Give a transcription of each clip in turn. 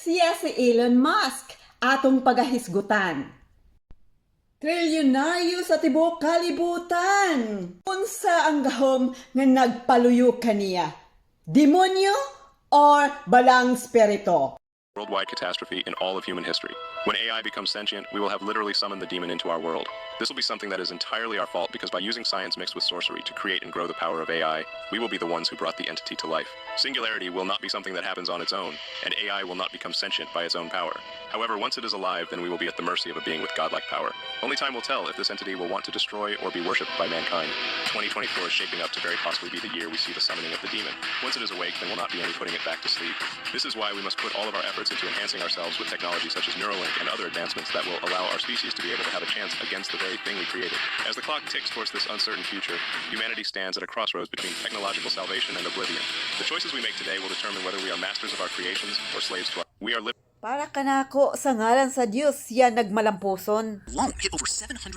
Siya si Elon Musk, atong pagahisgutan. Trilyonaryo sa tibuok kalibutan. Unsa ang gahom nga nagpaluyo kaniya? Demonyo or balang spirito? Worldwide catastrophe in all of human history. When AI becomes sentient, we will have literally summoned the demon into our world. This will be something that is entirely our fault because by using science mixed with sorcery to create and grow the power of AI, we will be the ones who brought the entity to life. Singularity will not be something that happens on its own, and AI will not become sentient by its own power. However, once it is alive, then we will be at the mercy of a being with godlike power. Only time will tell if this entity will want to destroy or be worshipped by mankind. 2024 is shaping up to very possibly be the year we see the summoning of the demon. Once it is awake, then will not be any putting it back to sleep. This is why we must put all of our efforts into enhancing ourselves with technology such as Neuralink and other advancements that will allow our species to be able to have a chance against the very thing we created. As the clock ticks towards this uncertain future, humanity stands at a crossroads between technological salvation and oblivion. The choices we make today will determine whether we are masters of our creations or slaves to our... We are Para kanako sa ngalan sa Dios siya nagmalampuson. Alone hit over $766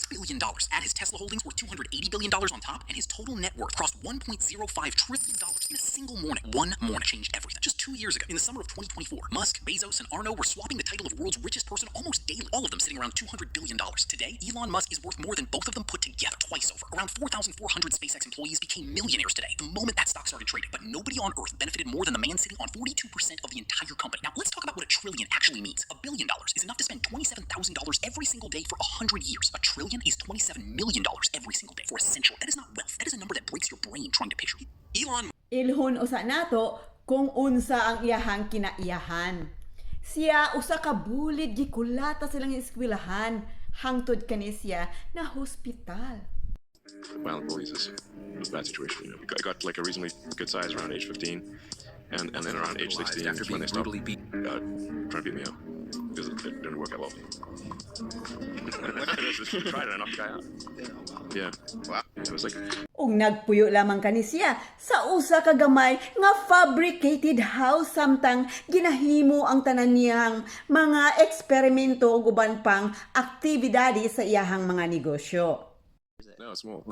billion. Add his Tesla holdings worth $280 billion on top, and his total net worth crossed $1.05 trillion in a single morning. One morning changed everything. Just 2 years ago, in the summer of 2024, Musk, Bezos, and Arno were swapping the title of world's richest person almost daily, all of them sitting around $200 billion. Today, Elon Musk is worth more than both of them put together, twice over. Around 4,400 SpaceX employees became millionaires today, the moment that stock started trading, but nobody on Earth benefited more than the man sitting on 42% of the entire company. Now, let's talk about what a trillion actually means. $1 billion is enough to spend $27,000 every single day for 100 years. A trillion is $27 million every single day for a century. That is not wealth. That is a number that breaks your brain trying to picture. Elon Ilhon usa nato kung unsa ang iyahang kinaiyahan. Siya usa ka bulid gikulata silang eskwelahan hangtod kani siya na hospital. Violent bullies is a bad situation. You know, I got like a reasonably good size around age 15, and then around age 16 is when they stopped trying to beat me up because it didn't work out well. Just tried it, I knocked the guy out. Yeah. Wow. It was like. Ug nagpuyo lamang kani siya sa usa ka gamay nga fabricated house samtang ginahimo ang tanan niyang mga eksperimento ug uban pang aktibidade sa iyahang mga negosyo. No, it's small.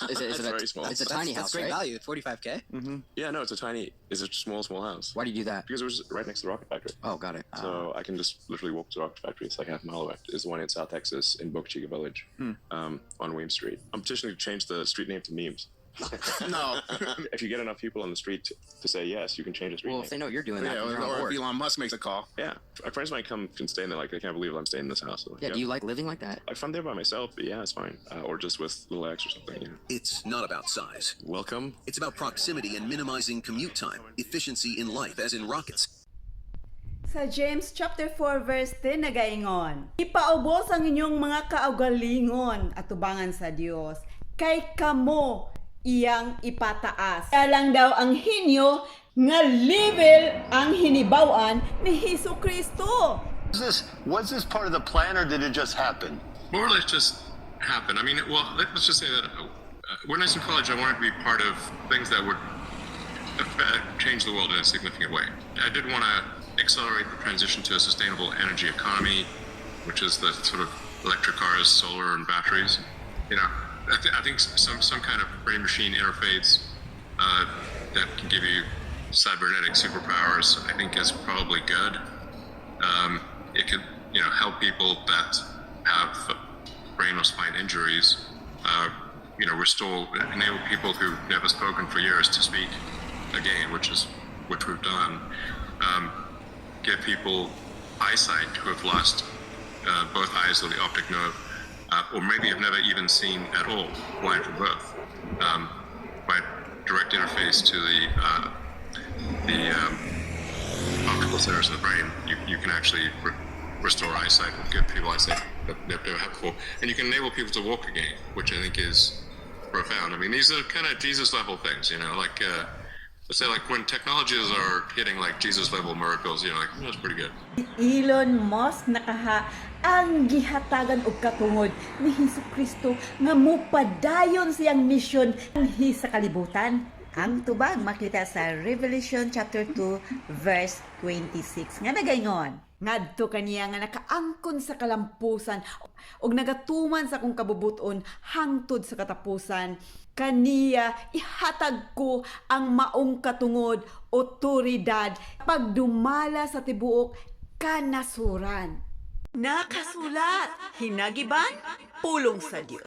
Is it very small. It's a tiny house, That's great right? value. It's 45K. Mm-hmm. Yeah, no, it's a small house. Why do you do that? Because it was right next to the rocket factory. Oh, got it. So I can just literally walk to the rocket factory. It's like half a mile away. It's the one in South Texas in Boca Chica Village, on Weems Street. I'm petitioning to change the street name to Memes. No. If you get enough people on the street to say yes, you can change the street Well, name. if they know you're doing that, Yeah, then they're on or board. if Elon Musk makes a call. Yeah, my friends might come and stay in there. Like, they can't believe I'm staying in this house. So, Yeah, do you like living like that? If I'm there by myself, but yeah, it's fine. Or just with little X or something. Yeah. It's not about size. Welcome. It's about proximity and minimizing commute time, efficiency in life, as in rockets. Sa James chapter 4 verse 10 nagaingon, ipaubos ang inyong mga kaugalingon at tubangan sa Dios, kay kamo iyang ipataas. Kaya lang daw ang hinyo nga level ang hinibawan ni Hesus Kristo. Was this part of the plan, or did it just happen? More or less just happen. I mean, well, let's just say that when I was in college, I wanted to be part of things that would change the world in a significant way. I did want to accelerate the transition to a sustainable energy economy, which is the sort of electric cars, solar, and batteries. You know, I think some kind of brain-machine interface that can give you cybernetic superpowers, I think, is probably good. It could, help people that have brain or spine injuries. Enable people who've never spoken for years to speak again, which we've done. Give people eyesight who have lost both eyes of the optic nerve, or maybe have never even seen at all, blind from birth. By direct interface to the optical centers in the brain, you can actually restore eyesight, give people eyesight that they've never had before, and you can enable people to walk again, which I think is profound. I mean, these are kind of Jesus level things, let's say, like, when technologies are hitting like Jesus level miracles, that's pretty good. Elon Musk nakaha ang gihatagan og katungod ni Hesus Kristo nga mupadayon siyang misyon sa kalibutan. Ang tubag makita sa Revelation chapter 2 verse 26 nga nagaingon, ngadto kaniya nga nakaangkon sa kalampusan ug nagatuman sa akong kabubuton hangtod sa katapusan. Kaniya ihatag ko ang maong katungod, otoridad, pagdumala sa tibuok kanasuran. Nakasulat, hinagiban, pulong sa Dios.